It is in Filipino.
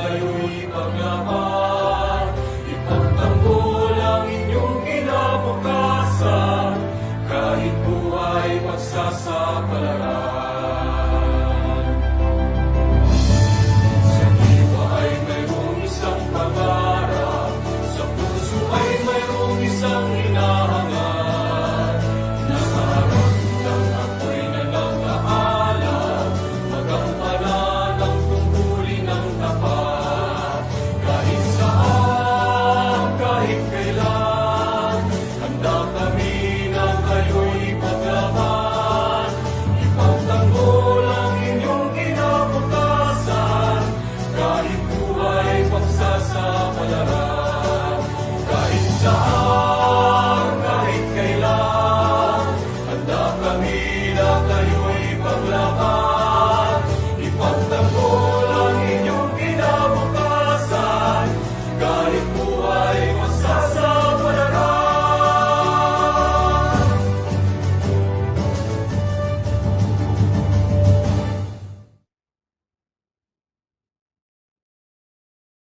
kayo'y paglaban. Ipagtanggol ang inyong kinabukasan, kahit buhay pagsasapalaran. Sa diwa ay mayroong isang pangarap, sa puso ay mayroong isang hinahangat. Nasa harap ng ako'y nanangaalam, magampanan ang tungkulin ng tapat. Kahit saan, kahit kailan, handa kami na kayo'y paglaban. Ipagtanggol ang inyong kinabukasan, kahit